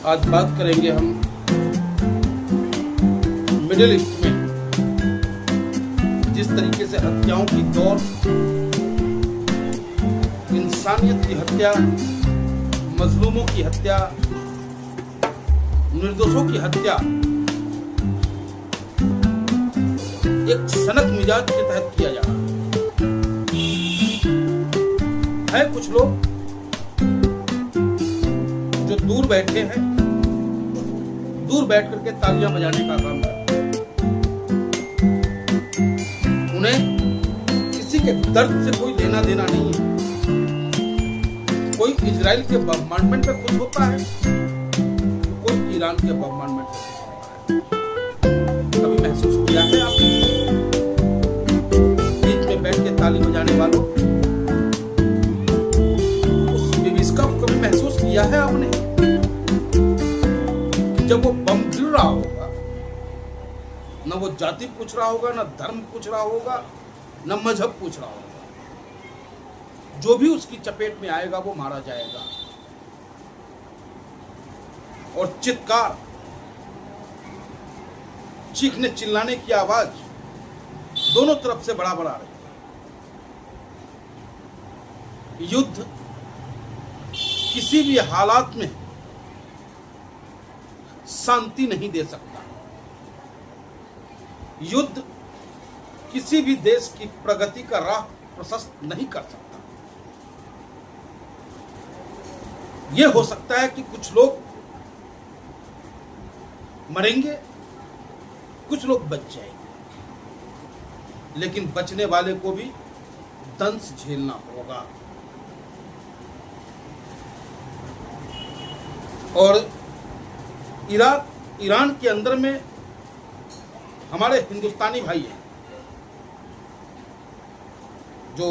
आज बात करेंगे हम मिडिल ईस्ट में जिस तरीके से हत्याओं की दौड़, इंसानियत की हत्या, मजलूमों की हत्या, निर्दोषों की हत्या एक सनक मिजाज के तहत किया जा रहा है। कुछ लोग जो दूर बैठे हैं, दूर बैठ करके तालियां बजाने का काम करते हैं। उन्हें किसी के दर्द से कोई लेना देना नहीं है। कोई इजराइल के बॉम्बार्डमेंट पे खुश होता है, कोई ईरान के बॉम्बार्डमेंट पे खुश होता है। कभी महसूस किया है आपने बीच में बैठ के ताली बजाने वालों, उस विविष्का को कभी महसूस किया है आपने? जब वो बम गिर रहा होगा, न वो जाति पूछ रहा होगा, न धर्म पूछ रहा होगा, न मजहब पूछ रहा होगा, जो भी उसकी चपेट में आएगा वो मारा जाएगा। और चित्कार, चीखने चिल्लाने की आवाज दोनों तरफ से बड़ा बड़ा रही है। युद्ध किसी भी हालात में शांति नहीं दे सकता। युद्ध किसी भी देश की प्रगति का राह प्रशस्त नहीं कर सकता। यह हो सकता है कि कुछ लोग मरेंगे, कुछ लोग बच जाएंगे, लेकिन बचने वाले को भी दंश झेलना होगा। और ईरान के अंदर में हमारे हिंदुस्तानी भाई हैं जो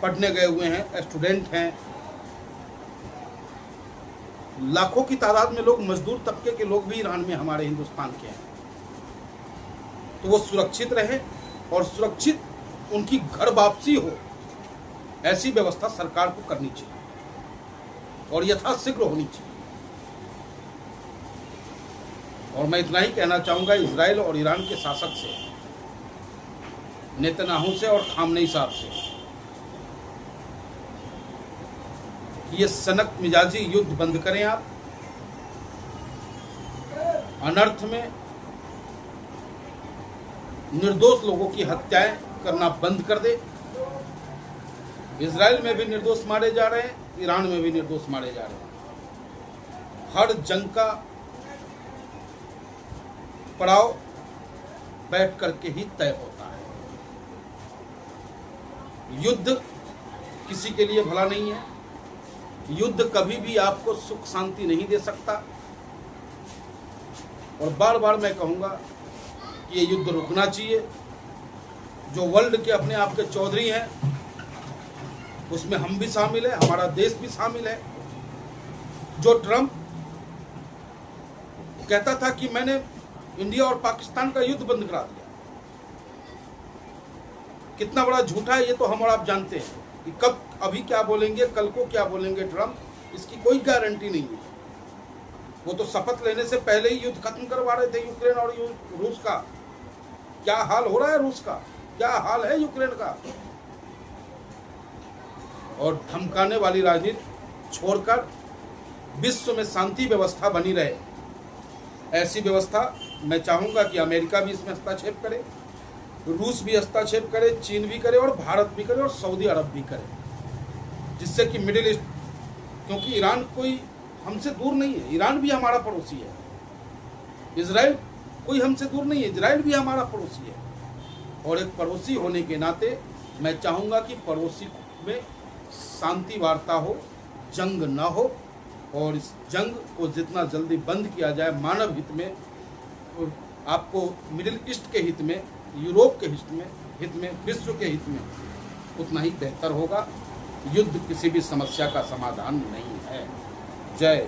पढ़ने गए हुए हैं, स्टूडेंट हैं, लाखों की तादाद में लोग, मजदूर तबके के लोग भी ईरान में हमारे हिंदुस्तान के हैं। तो वो सुरक्षित रहे और सुरक्षित उनकी घर वापसी हो, ऐसी व्यवस्था सरकार को करनी चाहिए और यथाशीघ्र होनी चाहिए। और मैं इतना ही कहना चाहूंगा इजराइल और ईरान के शासक से, नेतन्याहू से और खामनेई साहब से, कि ये सनक मिजाजी युद्ध बंद करें। आप अनर्थ में निर्दोष लोगों की हत्याएं करना बंद कर दे। इजराइल में भी निर्दोष मारे जा रहे हैं, ईरान में भी निर्दोष मारे जा रहे हैं। हर जंग का पड़ाव बैठ करके ही तय होता है। युद्ध किसी के लिए भला नहीं है। युद्ध कभी भी आपको सुख शांति नहीं दे सकता। और बार बार मैं कहूंगा कि ये युद्ध रुकना चाहिए। जो वर्ल्ड के अपने आप के चौधरी हैं, उसमें हम भी शामिल है, हमारा देश भी शामिल है। जो ट्रंप कहता था कि मैंने इंडिया और पाकिस्तान का युद्ध बंद करा दिया, कितना बड़ा झूठा है ये तो हम और आप जानते हैं कि कब अभी क्या बोलेंगे, कल को क्या बोलेंगे ट्रंप, इसकी कोई गारंटी नहीं है। वो तो शपथ लेने से पहले ही युद्ध खत्म करवा रहे थे यूक्रेन और रूस का। क्या हाल हो रहा है रूस का, क्या हाल है यूक्रेन का। और धमकाने वाली राजनीति छोड़कर विश्व में शांति व्यवस्था बनी रहे, ऐसी व्यवस्था मैं चाहूंगा कि अमेरिका भी इसमें हस्तक्षेप करे, रूस भी हस्तक्षेप करे, चीन भी करे और भारत भी करे और सऊदी अरब भी करे, जिससे कि मिडिल ईस्ट, क्योंकि ईरान कोई हमसे दूर नहीं है, ईरान भी हमारा पड़ोसी है। इजराइल कोई हमसे दूर नहीं है, इजराइल भी हमारा पड़ोसी है। और एक पड़ोसी होने के नाते मैं चाहूँगा कि पड़ोसी में शांति वार्ता हो, जंग ना हो, और इस जंग को जितना जल्दी बंद किया जाए मानव हित में, आपको मिडिल ईस्ट के हित में, यूरोप के हित में, विश्व के हित में उतना ही बेहतर होगा। युद्ध किसी भी समस्या का समाधान नहीं है। जय